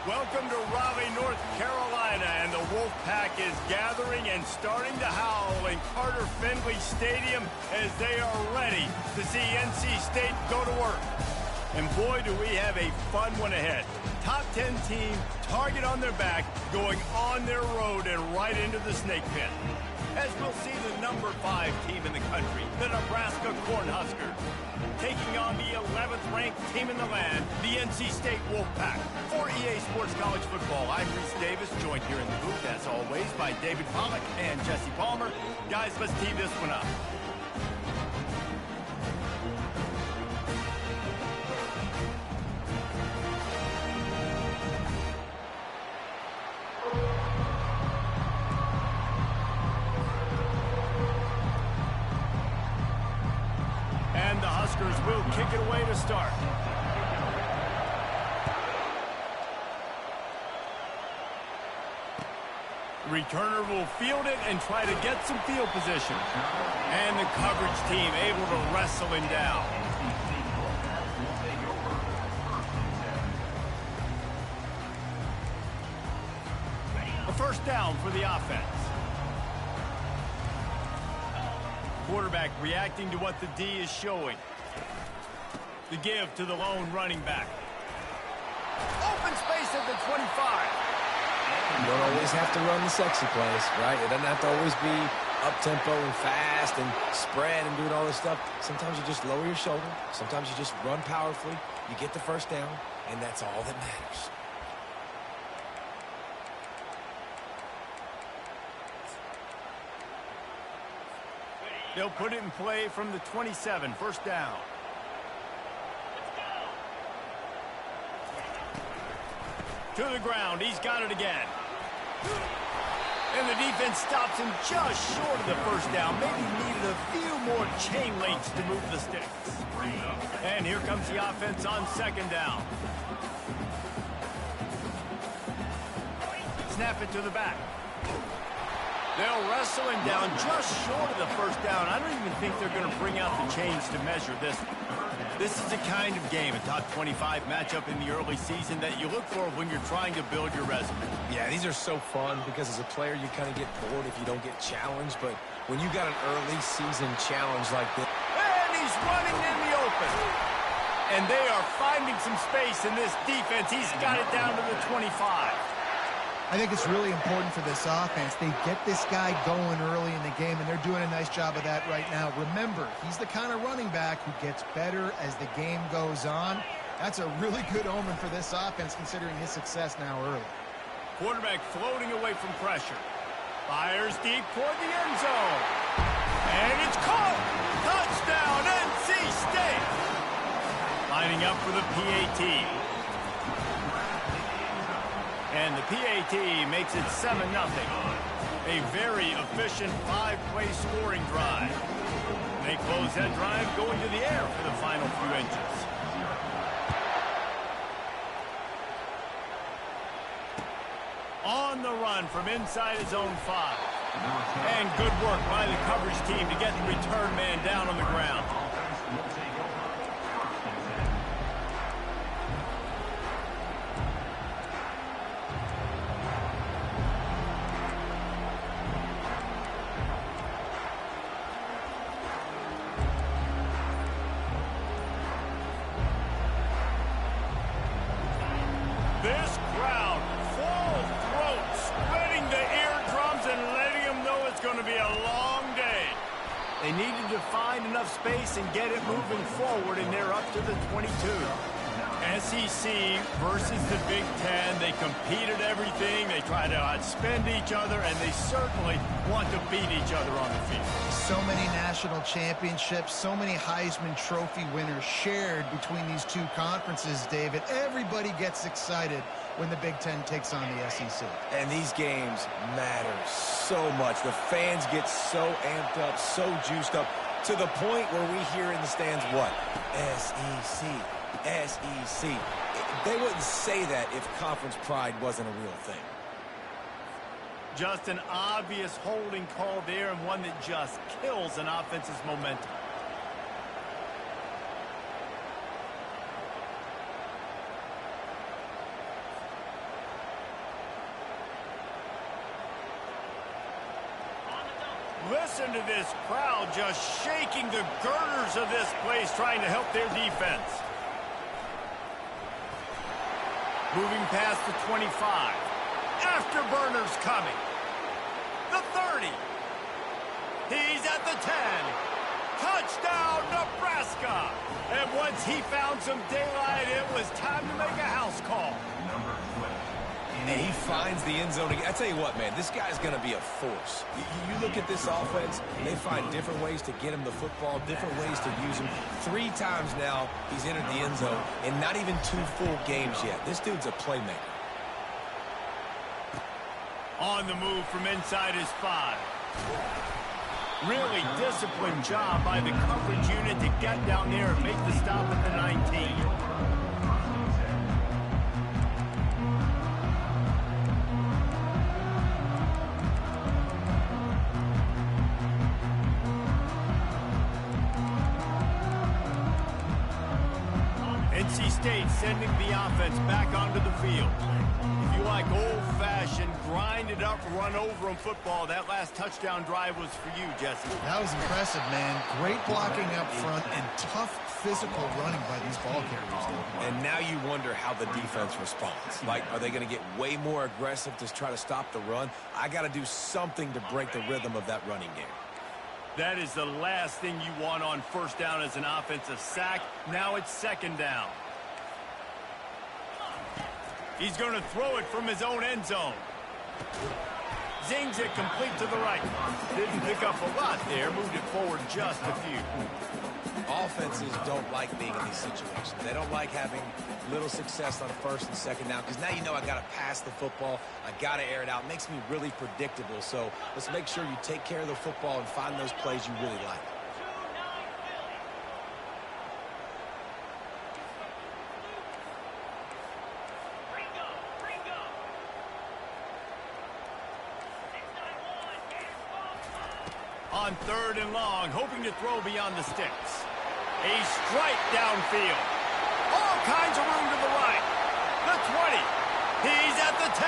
Welcome to Raleigh, North Carolina, and the Wolfpack is gathering and starting to howl in Carter Finley Stadium as they are ready to see NC State go to work. And boy, do we have a fun one ahead. Top 10 team, target on their back, going on their road and right into the snake pit. As we'll see the number 5 team in the country, the Nebraska Cornhuskers, taking on the 11th ranked team in the land, the NC State Wolfpack. For EA Sports College Football, I'm Reese Davis, joined here in the booth, as always, by David Pollack and Jesse Palmer. Guys, let's tee this one up. And the Huskers will kick it away to start. Returner will field it and try to get some field position. And the coverage team able to wrestle him down. A first down for the offense. Quarterback reacting to what the D is showing. The give to the lone running back. Open space at the 25. You don't always have to run the sexy plays, right? It doesn't have to always be up-tempo and fast and spread and doing all this stuff. Sometimes you just lower your shoulder. Sometimes you just run powerfully. You get the first down, and that's all that matters. They'll put it in play from the 27, first down. To the ground, he's got it again. And the defense stops him just short of the first down. Maybe needed a few more chain links to move the sticks. And here comes the offense on second down. Snap it to the back. They'll wrestle him down just short of the first down. I don't even think they're going to bring out the chains to measure this. This is the kind of game, a top 25 matchup in the early season, that you look for when you're trying to build your resume. Yeah, these are so fun because as a player you kind of get bored if you don't get challenged, but when you got an early season challenge like this. And he's running in the open. And they are finding some space in this defense. He's got it down to the 25. I think it's really important for this offense. They get this guy going early in the game, and they're doing a nice job of that right now. Remember, he's the kind of running back who gets better as the game goes on. That's a really good omen for this offense, considering his success now early. Quarterback floating away from pressure. Fires deep toward the end zone. And it's caught. Touchdown, NC State. Lining up for the PAT. And the PAT makes it 7-0. A very efficient 5-play scoring drive. They close that drive going to the air for the final few inches. On the run from inside his own 5. And good work by the coverage team to get the return man down on the ground. This crowd, full throat, spreading the eardrums and letting them know it's going to be a long day. They needed to find enough space and get it moving forward, and they're up to the 22. SEC versus the Big Ten. They compete at everything. They try to outspend each other, and they certainly want to beat each other on the field. So many national championships, so many Heisman Trophy winners shared between these two conferences, David. Everybody gets excited when the Big Ten takes on the SEC. And these games matter so much. The fans get so amped up, so juiced up, to the point where we hear in the stands what? SEC. SEC. They wouldn't say that if conference pride wasn't a real thing. Just an obvious holding call there, and one that just kills an offense's momentum. Listen to this crowd just shaking the girders of this place, trying to help their defense. Moving past the 25. Afterburners coming. The 30. He's at the 10. Touchdown, Nebraska! And once he found some daylight, it was time to make a house call. And he finds the end zone again. I tell you what, man, this guy's going to be a force. You look at this offense, they find different ways to get him the football, different ways to use him. 3 times now he's entered the end zone, and not even 2 full games yet. This dude's a playmaker. On the move from inside his 5. Really disciplined job by the coverage unit to get down there and make the stop at the 19. NC State sending the offense back onto the field. If you like old-fashioned, grind-it-up, run-over-'em football, that last touchdown drive was for you, Jesse. That was impressive, man. Great blocking up front and tough physical running by these ball carriers. And now you wonder how the defense responds. Like, are they going to get way more aggressive to try to stop the run? I got to do something to break the rhythm of that running game. That is the last thing you want on first down as an offensive sack. Now it's second down. He's going to throw it from his own end zone. Zings it complete to the right. Didn't pick up a lot there. Moved it forward just a few. Offenses don't like being in these situations. They don't like having little success on first and second down, because now you know I got to pass the football. I got to air it out. It makes me really predictable. So let's make sure you take care of the football and find those plays you really like. On third and long, hoping to throw beyond the sticks. A strike downfield. All kinds of room to the right. The 20. He's at the 10.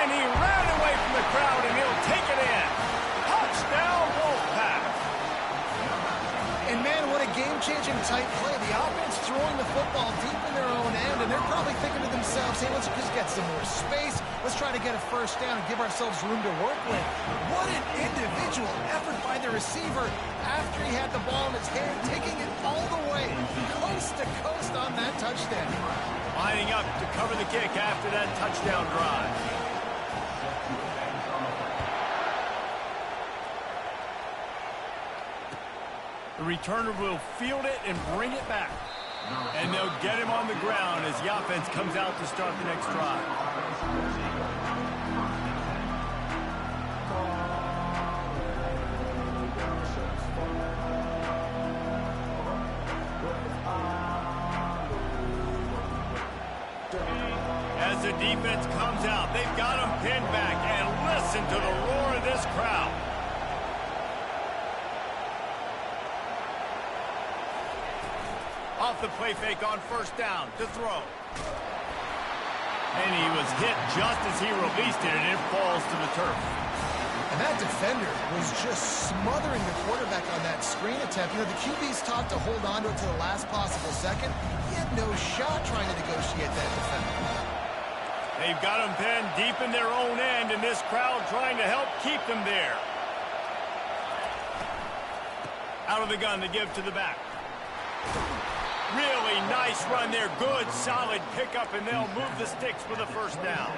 And he ran away from the crowd, and he'll take it in. Touchdown, Wolfpack. And, man, what a game-changing tight play. The offense throwing the football deep in their own end, and they're probably thinking to themselves, hey, let's just get some more space. Let's try to get a first down and give ourselves room to work with. What an individual effort by the receiver after he had the ball in his hand, taking it all the way, coast to coast on that touchdown. Lining up to cover the kick after that touchdown drive. The returner will field it and bring it back. And they'll get him on the ground as the offense comes out to start the next drive. As the defense comes out, they've got him pinned back, and listen to the roar of this crowd. Off the play fake on first down to throw. And he was hit just as he released it, and it falls to the turf. And that defender was just smothering the quarterback on that screen attempt. You know, the QB's taught to hold on to it to the last possible second. He had no shot trying to negotiate that defender. They've got him pinned deep in their own end, and this crowd trying to help keep them there. Out of the gun to give to the back. Really nice run there. Good, solid pickup, and they'll move the sticks for the first down.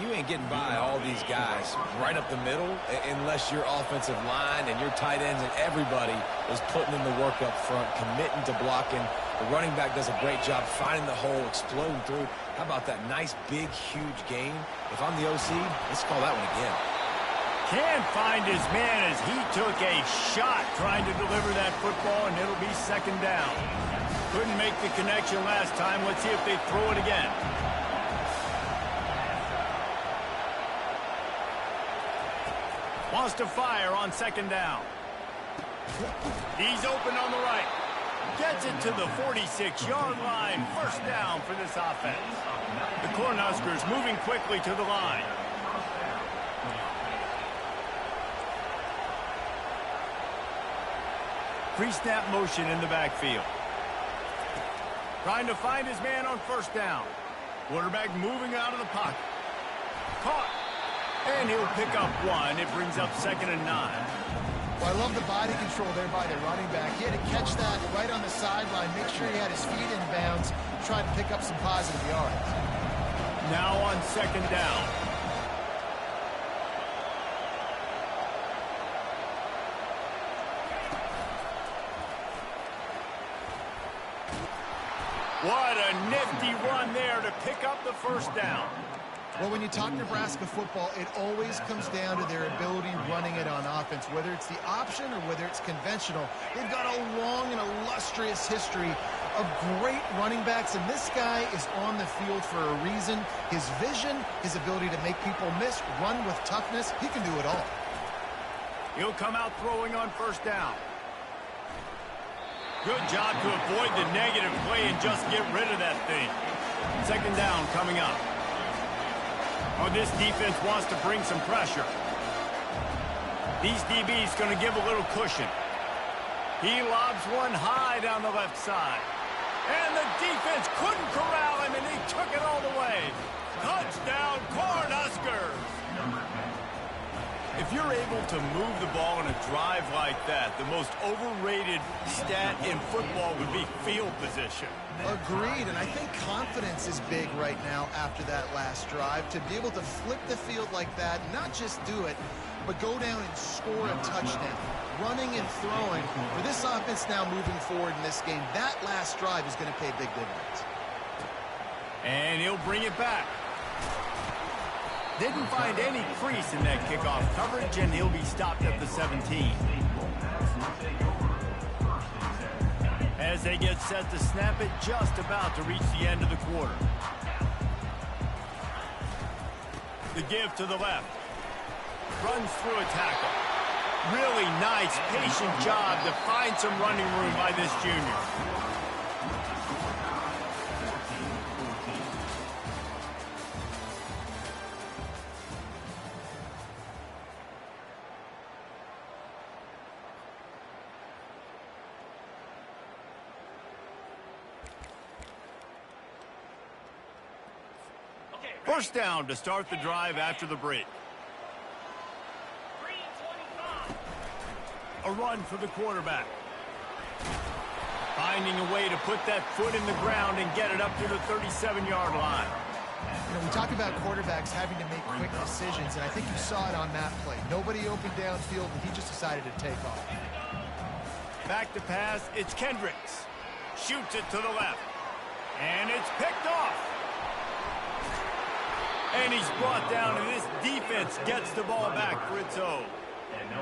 You ain't getting by all these guys right up the middle unless your offensive line and your tight ends and everybody is putting in the work up front, committing to blocking. The running back does a great job finding the hole, exploding through. How about that nice, big, huge gain? If I'm the OC, let's call that one again. Can find his man as he took a shot trying to deliver that football, and it'll be second down. Couldn't make the connection last time. Let's see if they throw it again. Wants to fire on second down. He's open on the right. Gets it to the 46-yard line. First down for this offense. The Cornhuskers moving quickly to the line. Pre-snap motion in the backfield. Trying to find his man on first down. Quarterback moving out of the pocket. Caught. And he'll pick up one. It brings up 2nd and 9. Well, I love the body control there by the running back. He had to catch that right on the sideline, make sure he had his feet in bounds, try to pick up some positive yards. Now on 2nd down. What a nifty run there to pick up the first down. Well, when you talk Nebraska football, it always comes down to their ability running it on offense. Whether it's the option or whether it's conventional, they've got a long and illustrious history of great running backs, and this guy is on the field for a reason. His vision, his ability to make people miss, run with toughness, he can do it all. He'll come out throwing on first down. Good job to avoid the negative play and just get rid of that thing. 2nd down coming up. Oh, this defense wants to bring some pressure. These DBs going to give a little cushion. He lobs one high down the left side. And the defense couldn't corral him, and he took it all the way. Touchdown, Cornhuskers! If you're able to move the ball in a drive like that, the most overrated stat in football would be field position. Agreed, and I think confidence is big right now after that last drive. To be able to flip the field like that, not just do it, but go down and score a touchdown. Running and throwing, for this offense now moving forward in this game, that last drive is going to pay big dividends. And he'll bring it back. Didn't find any crease in that kickoff coverage, and he'll be stopped at the 17. As they get set to snap it, just about to reach the end of the quarter. The give to the left. Runs through a tackle. Really nice, patient job to find some running room by this junior. First down to start the drive after the break. A run for the quarterback. Finding a way to put that foot in the ground and get it up to the 37-yard line. You know, we talk about quarterbacks having to make quick decisions, and I think you saw it on that play. Nobody opened downfield, and he just decided to take off. Back to pass, it's Kendricks. Shoots it to the left. And it's picked off. And he's brought down, and this defense gets the ball back for its own.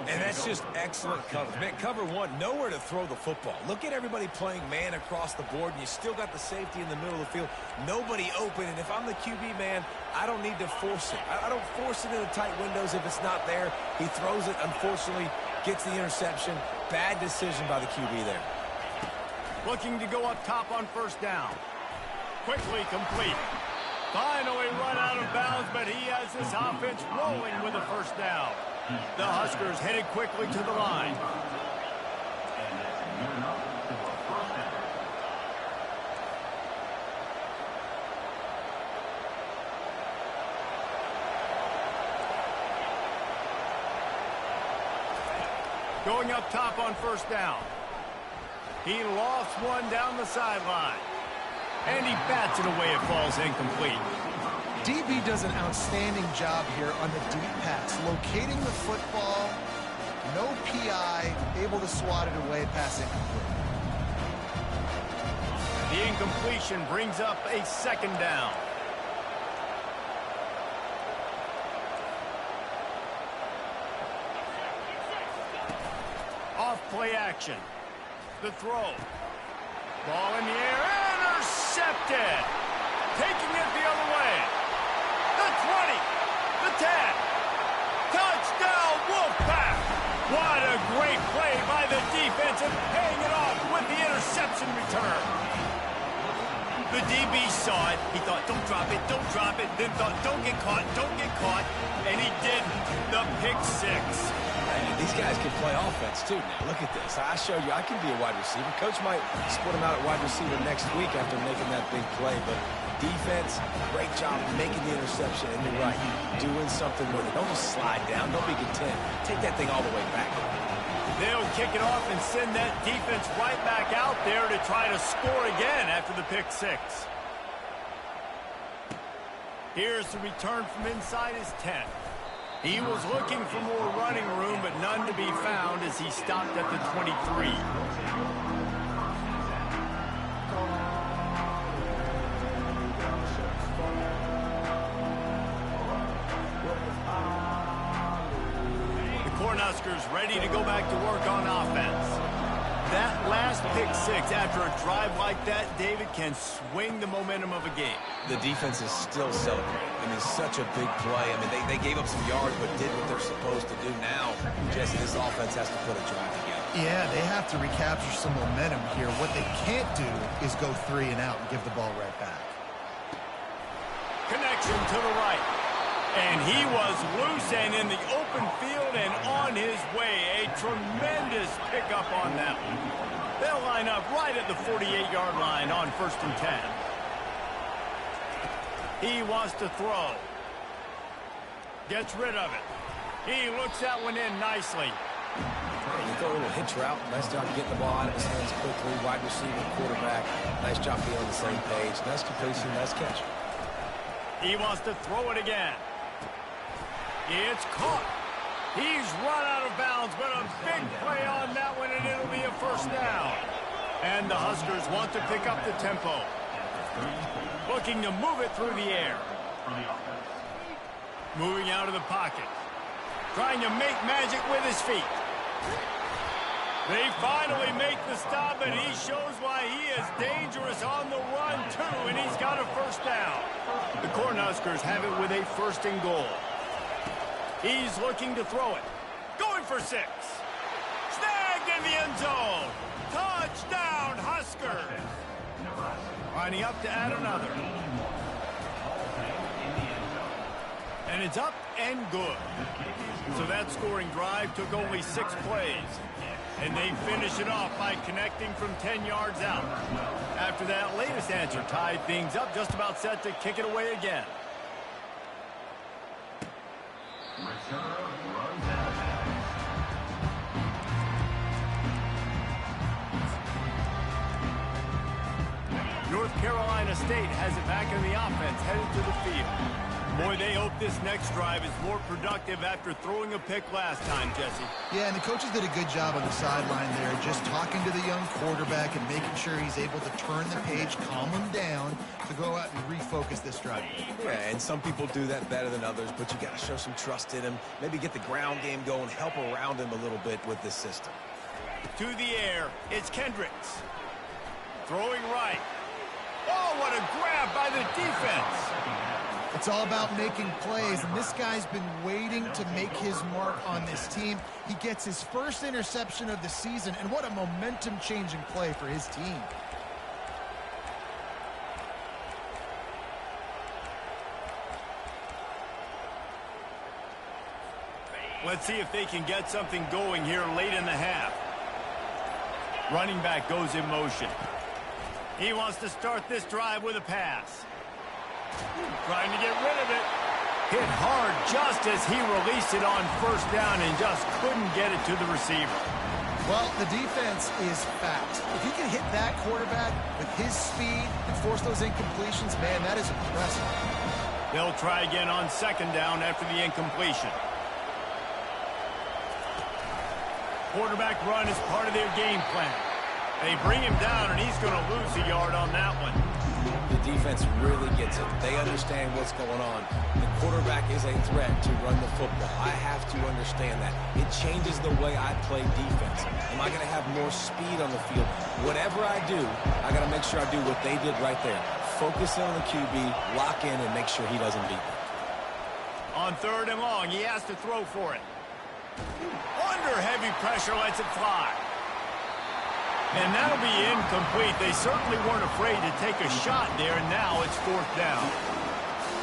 And that's just excellent coverage. Man, cover one, nowhere to throw the football. Look at everybody playing man across the board, and you still got the safety in the middle of the field. Nobody open, and if I'm the QB, man, I don't need to force it. I don't force it into tight windows if it's not there. He throws it, unfortunately, gets the interception. Bad decision by the QB there. Looking to go up top on first down. Quickly complete. Finally run out of bounds, but he has this offense rolling with a first down. The Huskers headed quickly to the line. Going up top on first down. He lost one down the sideline. And he bats it away. It falls incomplete. DB does an outstanding job here on the deep pass, locating the football, no PI, able to swat it away, pass incomplete. The incompletion brings up a second down. Off play action. The throw. Ball in the air. Intercepted. Taking it the other way. The 20. The 10. Touchdown, Wolfpack. What a great play by the defense and paying it off with the interception return. The DB saw it. He thought, don't drop it, don't drop it. Then thought, don't get caught, don't get caught. And he didn't. The pick six. And these guys can play offense, too, now. Look at this. I show you I can be a wide receiver. Coach might split him out at wide receiver next week after making that big play, but defense, great job making the interception, and you're right, doing something with it. Don't just slide down. Don't be content. Take that thing all the way back. They'll kick it off and send that defense right back out there to try to score again after the pick six. Here's the return from inside his 10. He was looking for more running room, but none to be found as he stopped at the 23. Cornhuskers ready to go back to work on offense. That last pick six after a drive like that, David, can swing the momentum of a game. The defense is still celebrating. I mean, such a big play. I mean, they gave up some yards but did what they're supposed to do. Now, Jesse, this offense has to put a drive together. Yeah, they have to recapture some momentum here. What they can't do is go 3 and out and give the ball right back. Connection to the right. And he was loose and in the open field and on his way. A tremendous pickup on that one. They'll line up right at the 48-yard line on 1st and 10. He wants to throw. Gets rid of it. He looks that one in nicely. You throw a little hitch route. Nice job getting the ball out of his hands quickly. Wide receiver, quarterback. Nice job being on the same page. Nice completion, nice catch. He wants to throw it again. It's caught. He's run out of bounds, but a big play on that one, and it'll be a first down. And the Huskers want to pick up the tempo. Looking to move it through the air. Moving out of the pocket. Trying to make magic with his feet. They finally make the stop, and he shows why he is dangerous on the run, too, and he's got a first down. The Cornhuskers have it with a 1st and goal. He's looking to throw it. Going for 6. Snagged in the end zone. Touchdown, Huskers. Lining up to add another. And it's up and good. So that scoring drive took only 6 plays. And they finish it off by connecting from 10 yards out. After that latest answer tied things up, just about set to kick it away again. North Carolina State has it back in the offense, headed to the field. Boy, they hope this next drive is more productive after throwing a pick last time, Jesse. Yeah, and the coaches did a good job on the sideline there, just talking to the young quarterback and making sure he's able to turn the page, calm him down, to go out and refocus this drive. Yeah, and some people do that better than others, but you got to show some trust in him, maybe get the ground game going, help around him a little bit with this system. To the air, it's Kendricks. Throwing right. Oh, what a grab by the defense. It's all about making plays, and this guy's been waiting to make his mark on this team. He gets his first interception of the season, and what a momentum-changing play for his team. Let's see if they can get something going here late in the half. Running back goes in motion. He wants to start this drive with a pass. Trying to get rid of it. Hit hard just as he released it on 1st down and just couldn't get it to the receiver. Well, the defense is fast. If he can hit that quarterback with his speed and force those incompletions, man, that is impressive. They'll try again on 2nd down after the incompletion. Quarterback run is part of their game plan. They bring him down, and he's going to lose a yard on that one. The defense really gets it. They understand what's going on. The quarterback is a threat to run the football. I have to understand that. It changes the way I play defense. Am I going to have more speed on the field? Whatever I do, I got to make sure I do what they did right there. Focus in on the QB, lock in, and make sure he doesn't beat me. On 3rd and long, he has to throw for it. Under heavy pressure, lets it fly. And that'll be incomplete. They certainly weren't afraid to take a shot there, and now it's 4th down.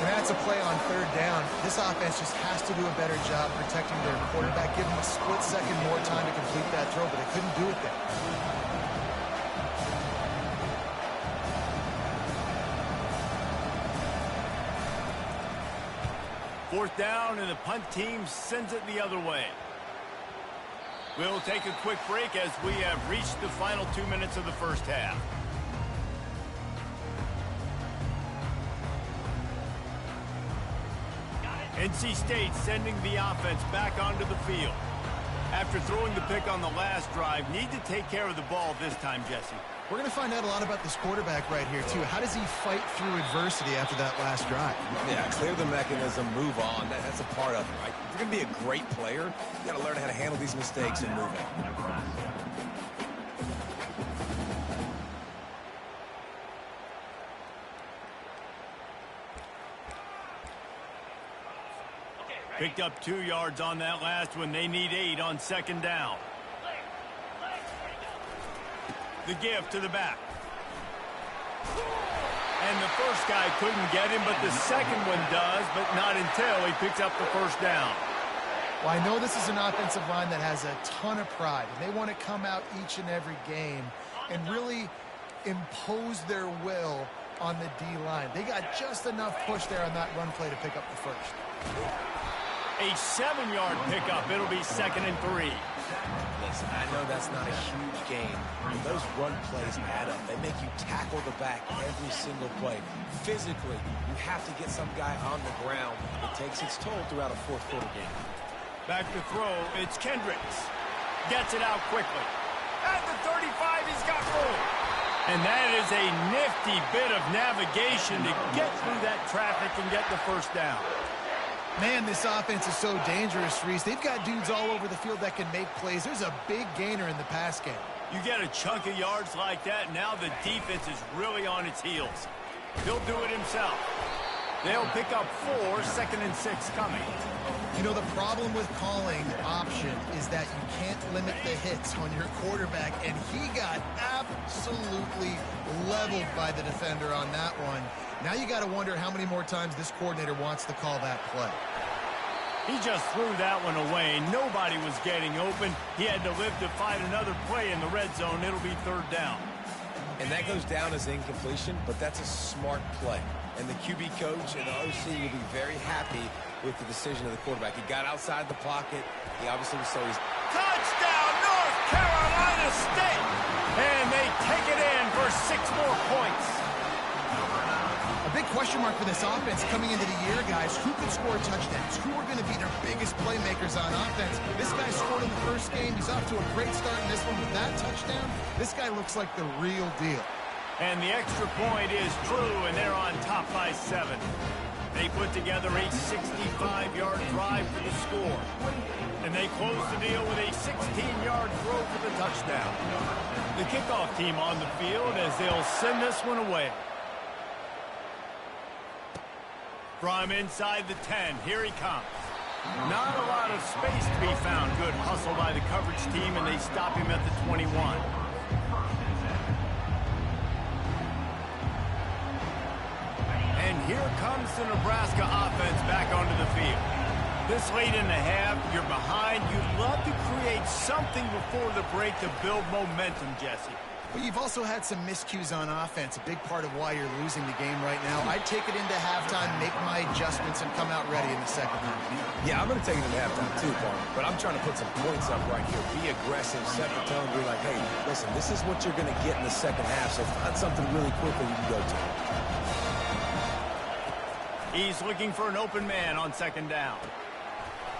And that's a play on third down. This offense just has to do a better job protecting their quarterback. Give them a split second more time to complete that throw, but they couldn't do it there. Fourth down, and the punt team sends it the other way. We'll take a quick break as we have reached the final 2 minutes of the first half. NC State sending the offense back onto the field. After throwing the pick on the last drive, need to take care of the ball this time, Jesse. We're going to find out a lot about this quarterback right here, too. How does he fight through adversity after that last drive? Yeah, clear the mechanism, move on. That's a part of it, right? If you're going to be a great player, you got to learn how to handle these mistakes and move on. Picked up 2 yards on that last one. They need 8 on second down. The give to the back. And the first guy couldn't get him, but the second one does, but not until he picks up the first down. Well, I know this is an offensive line that has a ton of pride, and they want to come out each and every game and really impose their will on the D-line. They got just enough push there on that run play to pick up the first. A 7-yard pickup. It'll be 2nd and 3. Listen, I know that's not a huge gain, but those run plays add up. They make you tackle the back every single play. Physically, you have to get some guy on the ground. It takes its toll throughout a fourth-quarter game. Back to throw. It's Kendricks. Gets it out quickly. At the 35, he's got room. And that is a nifty bit of navigation to get through that traffic and get the first down. Man, this offense is so dangerous, Reese. They've got dudes all over the field that can make plays. There's a big gainer in the pass game. You get a chunk of yards like that, now the defense is really on its heels. He'll do it himself. They'll pick up 4, 2nd and 6 coming. You know, the problem with calling option is that you can't limit the hits on your quarterback, and he got absolutely leveled by the defender on that one. Now you got to wonder how many more times this coordinator wants to call that play. He just threw that one away. Nobody was getting open. He had to live to find another play in the red zone. It'll be 3rd down. And that goes down as incompletion, but that's a smart play. And the QB coach and the OC will be very happy with the decision of the quarterback. He got outside the pocket. He obviously was so easy. Touchdown, North Carolina State! And they take it in for 6 more points. A big question mark for this offense coming into the year, guys. Who can score touchdowns? Who are going to be their biggest playmakers on offense? This guy scored in the first game. He's off to a great start in this one with that touchdown. This guy looks like the real deal. And the extra point is true, and they're on top by 7. They put together a 65-yard drive for the score. And they close the deal with a 16-yard throw for the touchdown. The kickoff team on the field as they'll send this one away. From inside the 10, here he comes. Not a lot of space to be found. Good hustle by the coverage team, and they stop him at the 21. And here comes the Nebraska offense back onto the field. This late in the half, you're behind. You'd love to create something before the break to build momentum, Jesse. But you've also had some miscues on offense, a big part of why you're losing the game right now. I'd take it into halftime, make my adjustments, and come out ready in the second half. Yeah, I'm going to take it into halftime too, Paul. But I'm trying to put some points up right here. Be aggressive, set the tone, be like, hey, listen, this is what you're going to get in the second half, so find something really quickly you can go to. He's looking for an open man on second down.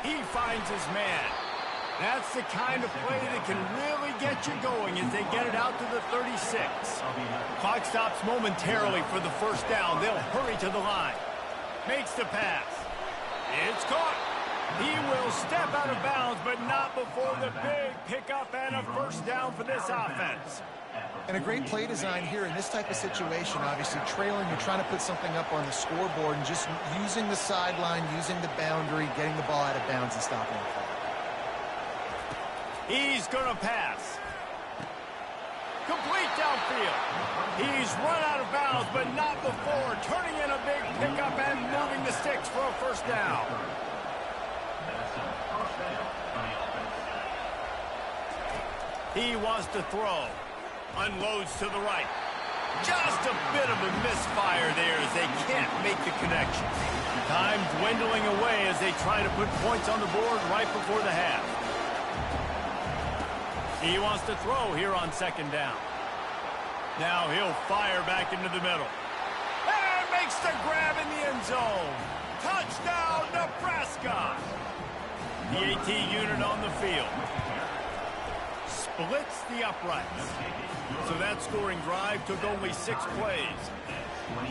He finds his man. That's the kind of play that can really get you going as they get it out to the 36. Clock stops momentarily for the first down. They'll hurry to the line. Makes the pass. It's caught. He will step out of bounds, but not before the big pickup and a first down for this offense. And a great play design here in this type of situation. Obviously, trailing, you're trying to put something up on the scoreboard and just using the sideline, using the boundary, getting the ball out of bounds and stopping the play. He's going to pass. Complete downfield. He's run out of bounds, but not before turning in a big pickup and moving the sticks for a first down. He wants to throw. Unloads to the right. Just a bit of a misfire there as they can't make the connection. Time dwindling away as they try to put points on the board right before the half. He wants to throw here on second down. Now he'll fire back into the middle. And makes the grab in the end zone. Touchdown, Nebraska! The AT unit on the field. Splits the uprights. So that scoring drive took only 6 plays.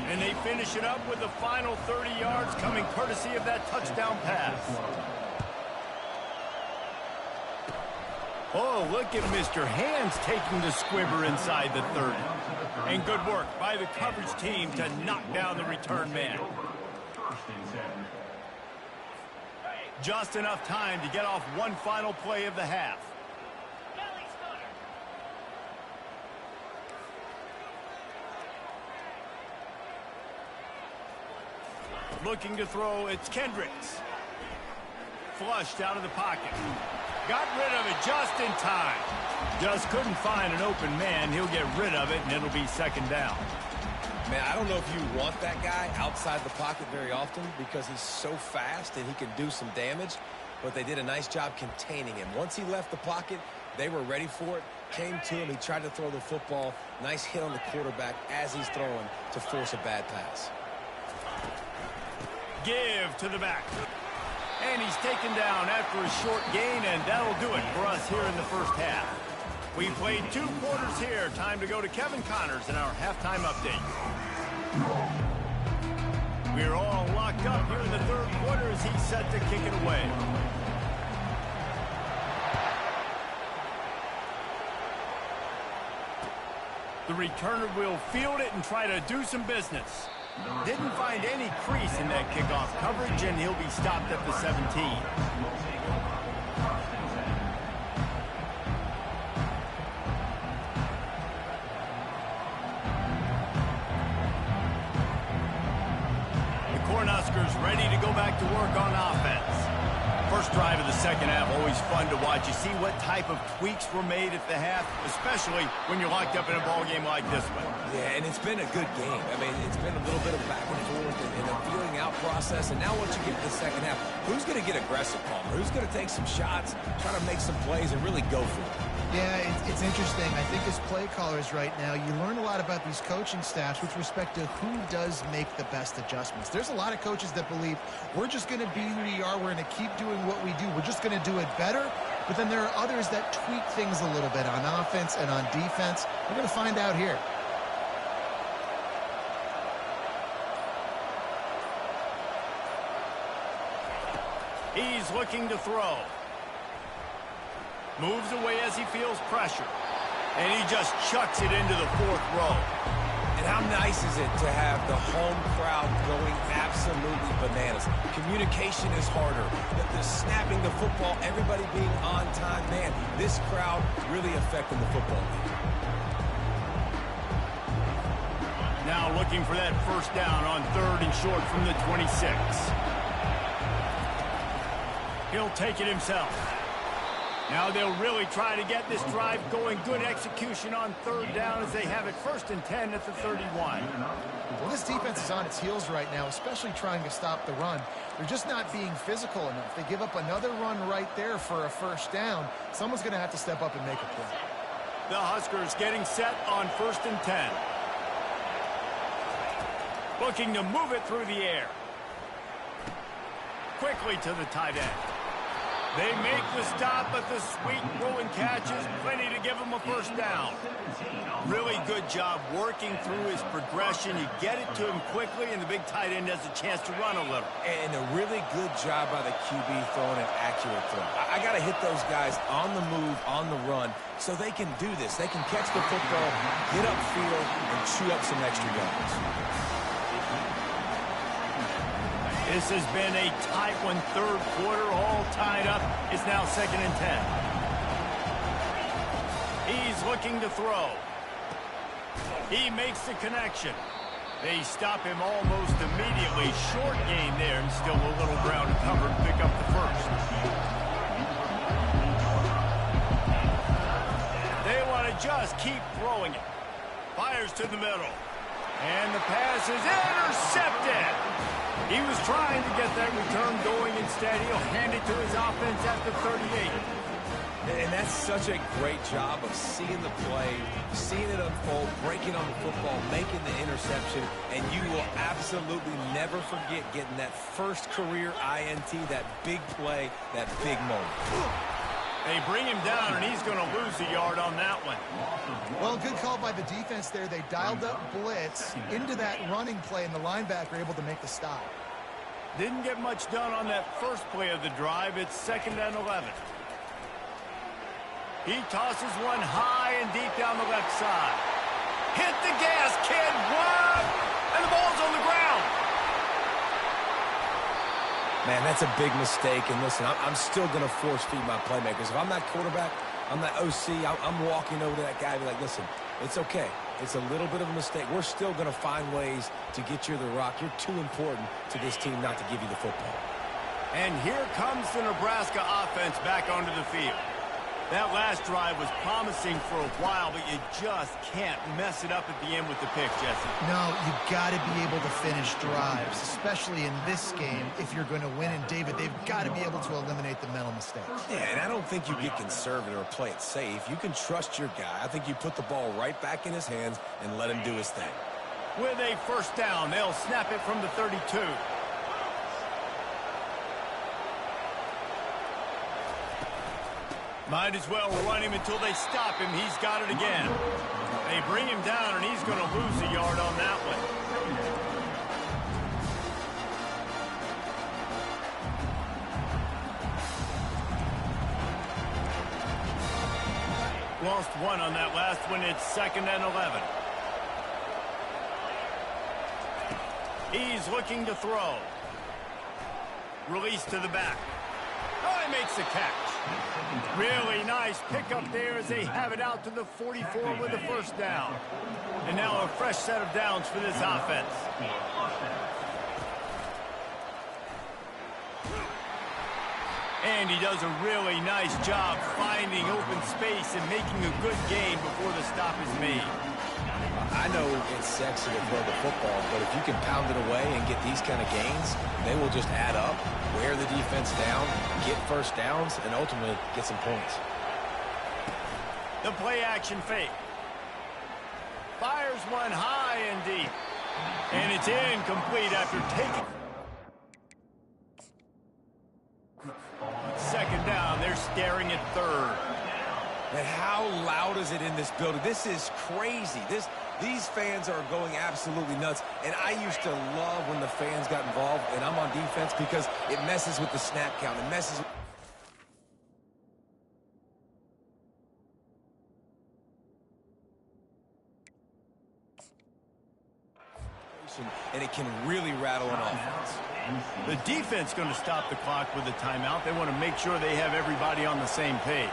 And they finish it up with the final 30 yards coming courtesy of that touchdown pass. Oh, look at Mr. Hands taking the squibber inside the 30. And good work by the coverage team to knock down the return man. Just enough time to get off one final play of the half. Looking to throw, it's Kendricks. Flushed out of the pocket. Got rid of it just in time. Just couldn't find an open man. He'll get rid of it, and it'll be second down. Man, I don't know if you want that guy outside the pocket very often because he's so fast and he can do some damage, but they did a nice job containing him. Once he left the pocket, they were ready for it, came to him, he tried to throw the football. Nice hit on the quarterback as he's throwing to force a bad pass. Give to the back. And he's taken down after a short gain, and that'll do it for us here in the first half. We played 2 quarters here. Time to go to Kevin Connors in our halftime update. We're all locked up here in the third quarter as he's set to kick it away. The returner will field it and try to do some business. Didn't find any crease in that kickoff coverage, and he'll be stopped at the 17. The Cornhuskers ready to go back to work on offense. First drive of the second half, always fun to watch. You see what type of tweaks were made at the half, especially when you're locked up in a ball game like this one. Yeah, and it's been a good game. I mean, it's been a little bit of back and forth and a feeling out process. And now once you get to the second half, who's going to get aggressive, Palmer? Who's going to take some shots, try to make some plays, and really go for it? Yeah, it's interesting. I think as play callers right now, you learn a lot about these coaching staffs with respect to who does make the best adjustments. There's a lot of coaches that believe we're just going to be who we are. We're going to keep doing what we do. We're just going to do it better. But then there are others that tweak things a little bit on offense and on defense. We're going to find out here. He's looking to throw. Moves away as he feels pressure. And he just chucks it into the 4th row. And how nice is it to have the home crowd going absolutely bananas? Communication is harder. The snapping the football, everybody being on time. Man, this crowd really affecting the football game. Now looking for that first down on 3rd and short from the 26. He'll take it himself. Now they'll really try to get this drive going. Good execution on 3rd down as they have it 1st and 10 at the 31. Well, this defense is on its heels right now, especially trying to stop the run. They're just not being physical enough. They give up another run right there for a first down. Someone's going to have to step up and make a play. The Huskers getting set on 1st and 10. Looking to move it through the air. Quickly to the tight end. They make the stop, but the sweet rolling catch is plenty to give him a first down. Really good job working through his progression. You get it to him quickly, and the big tight end has a chance to run a little. And a really good job by the QB throwing an accurate throw. I got to hit those guys on the move, on the run, so they can do this. They can catch the football, get upfield, and chew up some extra yards. This has been a tight one, 3rd quarter, all tied up. It's now 2nd and 10. He's looking to throw. He makes the connection. They stop him almost immediately relatively short gain there, and still a little ground to cover to pick up the first. They want to just keep throwing it. Fires to the middle. And the pass is intercepted. He was trying to get that return going. Instead, he'll hand it to his offense at the 38. And that's such a great job of seeing the play, seeing it unfold, breaking on the football, making the interception, and you will absolutely never forget getting that first career INT, that big play, that big moment. They bring him down, and he's going to lose a yard on that one. Well, good call by the defense there. They dialed up blitz into that running play, and the linebacker able to make the stop. Didn't get much done on that first play of the drive. It's 2nd and 11. He tosses one high and deep down the left side. Hit the gas, kid. What? And the ball's on the ground. Man, that's a big mistake. And listen, I'm still going to force feed my playmakers. If I'm that quarterback, I'm that OC, I'm walking over to that guy and be like, listen, it's okay. It's a little bit of a mistake. We're still going to find ways to get you the rock. You're too important to this team not to give you the football. And here comes the Nebraska offense back onto the field. That last drive was promising for a while, but you just can't mess it up at the end with the pick, Jesse. No, you've got to be able to finish drives, especially in this game. If you're going to win, and David, they've got to be able to eliminate the mental mistakes. Yeah, and I don't think you get conservative or play it safe. You can trust your guy. I think you put the ball right back in his hands and let him do his thing. With a first down, they'll snap it from the 32. Might as well run him until they stop him. He's got it again. They bring him down, and he's going to lose a yard on that one. Lost one on that last one. It's 2nd and 11. He's looking to throw. Release to the back. Oh, he makes the catch. Really nice pickup there as they have it out to the 44 with the first down. And now a fresh set of downs for this offense. And he does a really nice job finding open space and making a good gain before the stop is made. I know it's sexy to throw the football, but if you can pound it away and get these kind of gains, they will just add up, wear the defense down, get first downs, and ultimately get some points. The play action fake. Fires one high and deep. And it's incomplete after taking. 2nd down, they're staring at 3rd. And how loud is it in this building? This is crazy. These fans are going absolutely nuts. And I used to love when the fans got involved, and I'm on defense because it messes with the snap count. It messes with... and it can really rattle an offense. The defense going to stop the clock with a timeout. They want to make sure they have everybody on the same page.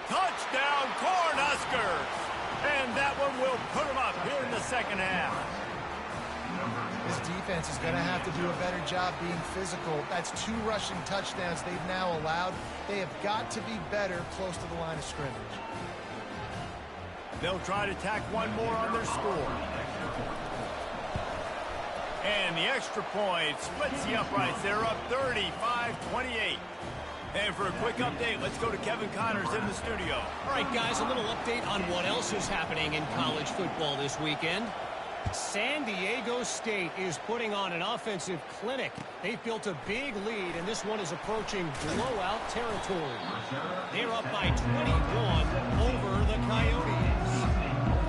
Touchdown, Cornhuskers! And that one will put them up here in the 2nd half. This defense is going to have to do a better job being physical. That's 2 rushing touchdowns they've now allowed. They have got to be better close to the line of scrimmage. They'll try to tack one more on their score. And the extra point splits the uprights. They're up 35-28. And for a quick update, let's go to Kevin Connors in the studio. All right, guys, a little update on what else is happening in college football this weekend. San Diego State is putting on an offensive clinic. They've built a big lead, and this one is approaching blowout territory. They're up by 21 over the Coyotes.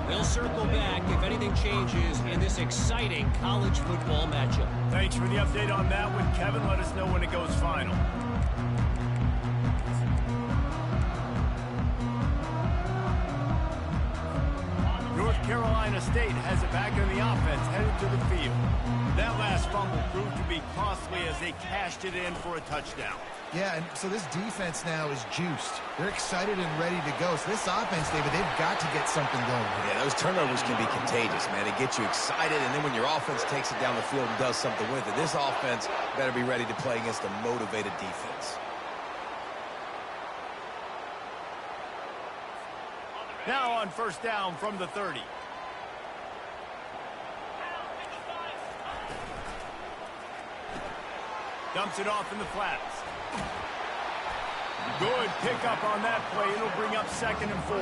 We'll circle back if anything changes in this exciting college football matchup. Thanks for the update on that one, Kevin. Let us know when it goes final. North Carolina State has it back in the offense headed to the field. That last fumble proved to be costly as they cashed it in for a touchdown. Yeah, and so this defense now is juiced. They're excited and ready to go. So this offense, David, they've got to get something going. Yeah, those turnovers can be contagious, man. It gets you excited, and then when your offense takes it down the field and does something with it, this offense better be ready to play against a motivated defense. Now on first down from the 30. Dumps it off in the flats. Good pickup on that play. It'll bring up 2nd and 4.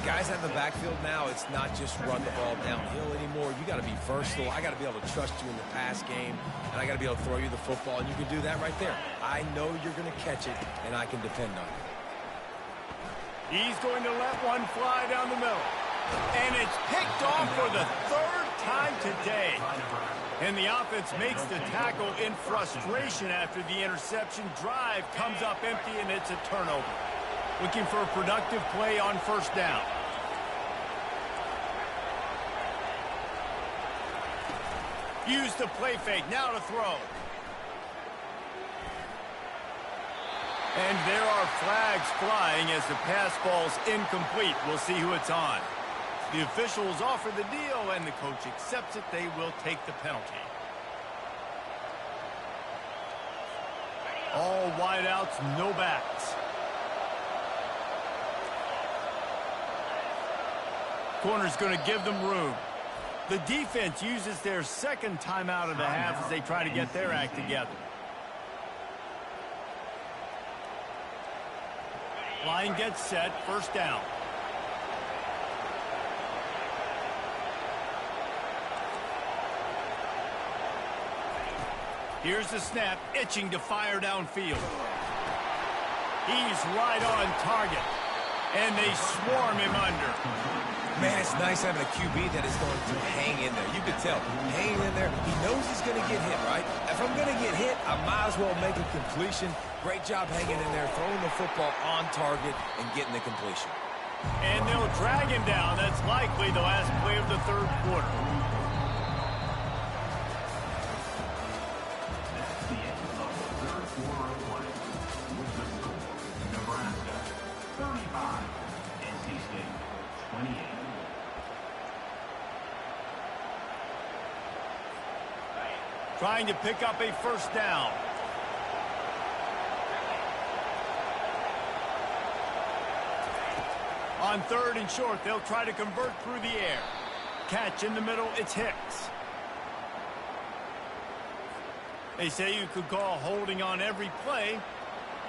Guys out in the backfield now, it's not just run the ball downhill anymore. You got to be versatile. I got to be able to trust you in the pass game, and I got to be able to throw you the football, and you can do that right there. I know you're going to catch it, and I can depend on it. He's going to let one fly down the middle. And it's picked off for the 3rd time today. And the offense makes the tackle in frustration after the interception. Drive comes up empty, and it's a turnover. Looking for a productive play on first down. Use the play fake. Now to throw. And there are flags flying as the pass ball's incomplete. We'll see who it's on. The officials offer the deal, and the coach accepts it. They will take the penalty. All wideouts, no backs. Corner's going to give them room. The defense uses their 2nd timeout of the half as they try to get their act together. Line gets set, first down. Here's the snap, itching to fire downfield. He's right on target, and they swarm him under. Man, it's nice having a QB that is going to hang in there. You can tell, hanging in there, he knows he's going to get hit, right? If I'm going to get hit, I might as well make a completion. Great job hanging in there, throwing the football on target and getting the completion. And they'll drag him down. That's likely the last play of the 3rd quarter. Trying to pick up a first down. On 3rd and short, they'll try to convert through the air. Catch in the middle, it's Hicks. They say you could call holding on every play.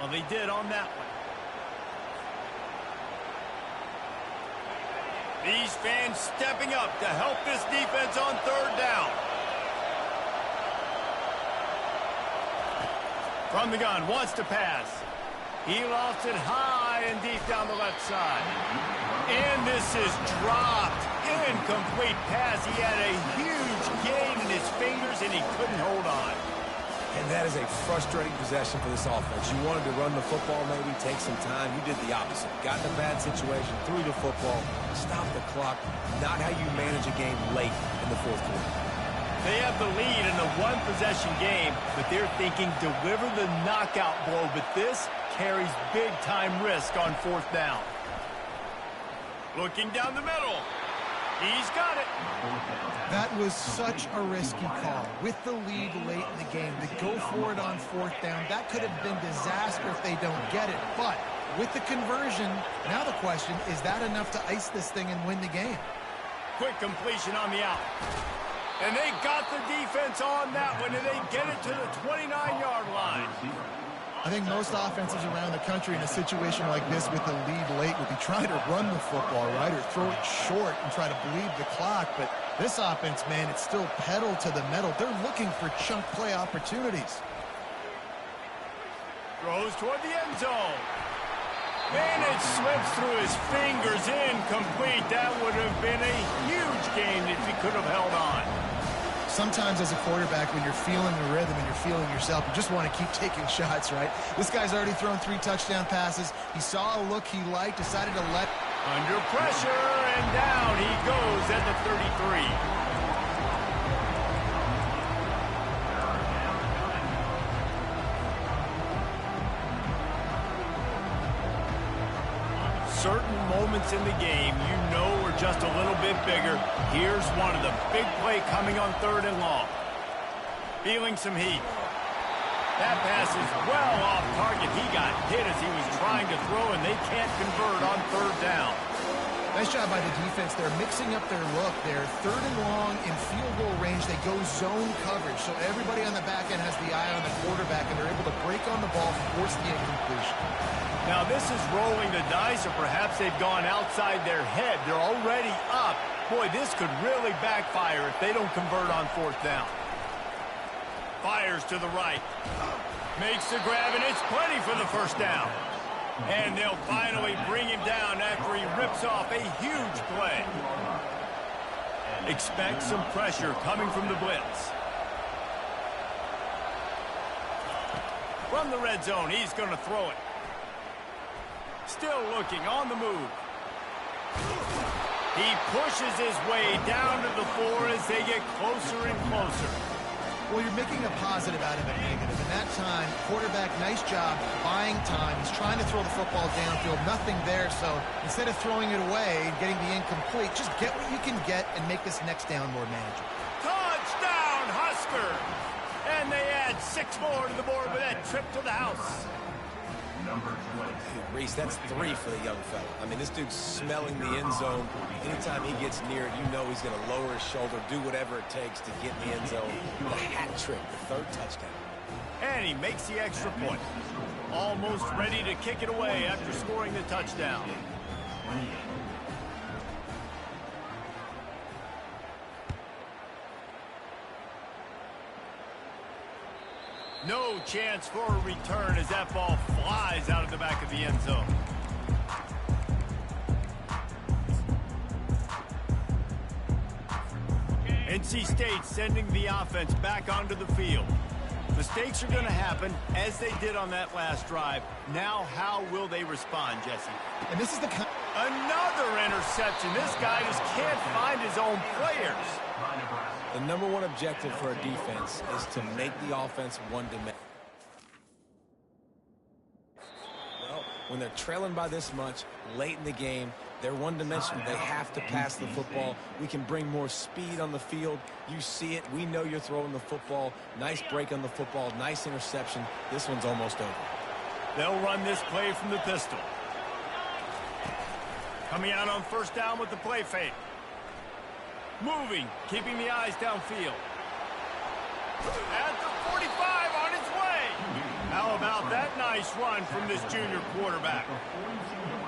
Well, they did on that one. These fans stepping up to help this defense on 3rd down. From the gun, wants to pass. He lost it high and deep down the left side. And this is dropped. Incomplete pass. He had a huge gain in his fingers, and he couldn't hold on. And that is a frustrating possession for this offense. You wanted to run the football, maybe take some time. You did the opposite. Got in a bad situation, threw the football, stopped the clock. Not how you manage a game late in the 4th quarter. They have the lead in a one-possession game, but they're thinking deliver the knockout blow. But this carries big-time risk on 4th down. Looking down the middle. He's got it. That was such a risky call. With the lead late in the game, to go for it on 4th down, that could have been disaster if they don't get it. But with the conversion, now the question, is that enough to ice this thing and win the game? Quick completion on the out. And they got the defense on that one, and they get it to the 29-yard line. I think most offenses around the country in a situation like this with the lead late would be trying to run the football, right, or throw it short and try to bleed the clock. But this offense, man, it's still pedal to the metal. They're looking for chunk play opportunities. Throws toward the end zone. And it slips through his fingers, incomplete. That would have been a huge gain if he could have held on. Sometimes as a quarterback, when you're feeling the rhythm and you're feeling yourself, you just want to keep taking shots, right? This guy's already thrown 3 touchdown passes. He saw a look he liked, decided to let. Under pressure, and down he goes at the 33. Certain moments in the game you know are just a little bit bigger. Here's one of them. Big play coming on 3rd and long. Feeling some heat. That pass is well off target. He got hit as he was trying to throw, and they can't convert on 3rd down. Nice job by the defense. They're mixing up their look. They're 3rd and long in field goal range. They go zone coverage, so everybody on the back end has the eye on the quarterback, and they're able to break on the ball, force the incompletion. Now this is rolling the dice, or perhaps they've gone outside their head. They're already up. Boy, this could really backfire if they don't convert on 4th down. Fires to the right. Makes the grab, and it's plenty for the 1st down. And they'll finally bring him down after he rips off a huge play. Expect some pressure coming from the blitz. From the red zone, he's going to throw it. Still looking on the move. He pushes his way down to the 4 as they get closer and closer. Well, you're making a positive out of a negative. And that time, quarterback, nice job buying time. He's trying to throw the football downfield. Nothing there, so instead of throwing it away and getting the incomplete, just get what you can get and make this next down more manageable. Touchdown, Husker! And they add 6 more to the board with that trip to the house. Reese, that's 3 for the young fella. I mean, this dude's smelling the end zone. Anytime he gets near it, you know he's going to lower his shoulder, do whatever it takes to get in the end zone. The hat trick, the 3rd touchdown. And he makes the extra point. Almost ready to kick it away after scoring the touchdown. No chance for a return as that ball flies out of the back of the end zone. NC State sending the offense back onto the field. Mistakes are going to happen, as they did on that last drive. Now, how will they respond, Jesse? And this is the Another interception. This guy just can't find his own players. The #1 objective for a defense is to make the offense one-dimensional. Well, when they're trailing by this much late in the game, they're one-dimensional. They have to pass the football. We can bring more speed on the field. You see it. We know you're throwing the football. Nice break on the football. Nice interception. This one's almost over. They'll run this play from the pistol. Coming out on 1st down with the play fake. Moving, keeping the eyes downfield. At the 45 on its way. How about that nice run from this junior quarterback?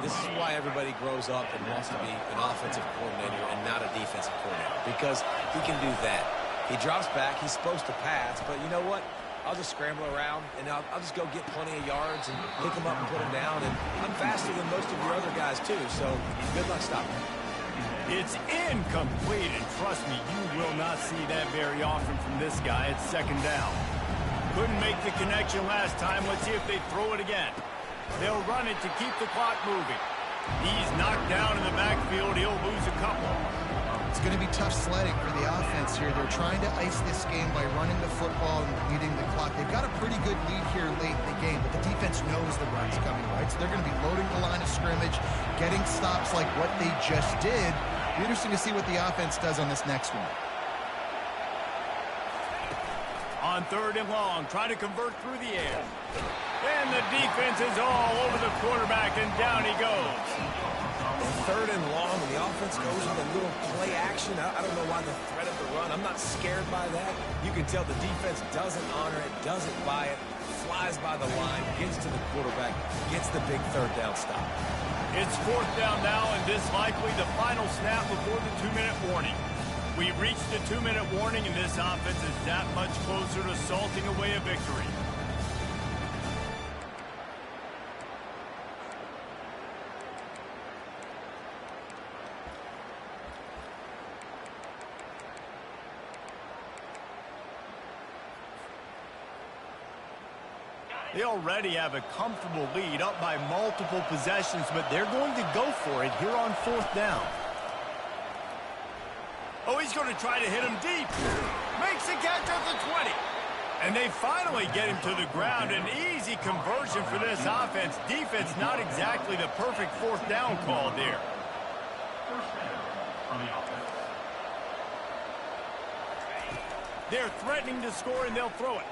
This is why everybody grows up and wants to be an offensive coordinator and not a defensive coordinator, because he can do that. He drops back. He's supposed to pass, but you know what? I'll just scramble around, and I'll just go get plenty of yards and pick him up and put him down. And I'm faster than most of your other guys, too, so good luck stopping him. It's incomplete, and trust me, you will not see that very often from this guy at 2nd down. Couldn't make the connection last time. Let's see if they throw it again. They'll run it to keep the clock moving. He's knocked down in the backfield. He'll lose a couple. It's going to be tough sledding for the offense here. They're trying to ice this game by running the football and leading the clock. They've got a pretty good lead here late in the game, but the defense knows the run's coming, right? So they're going to be loading the line of scrimmage, getting stops like what they just did. Be interesting to see what the offense does on this next one. On 3rd and long, trying to convert through the air. And the defense is all over the quarterback, and down he goes. 3rd and long, and the offense goes with a little play action. I don't know why the threat of the run. I'm not scared by that. You can tell the defense doesn't honor it, doesn't buy it, flies by the line, gets to the quarterback, gets the big 3rd down stop. It's 4th down now, and this likely the final snap before the 2-minute warning. We reached the 2-minute warning, and this offense is that much closer to salting away a victory. They already have a comfortable lead up by multiple possessions, but they're going to go for it here on 4th down. Oh, he's going to try to hit him deep. Makes a catch at the 20. And they finally get him to the ground. An easy conversion for this offense. Defense not exactly the perfect 4th down call there. They're threatening to score, and they'll throw it.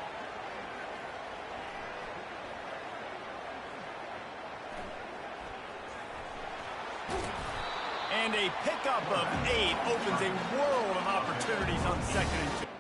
And a pickup of 8 opens a world of opportunities on 2nd and 2.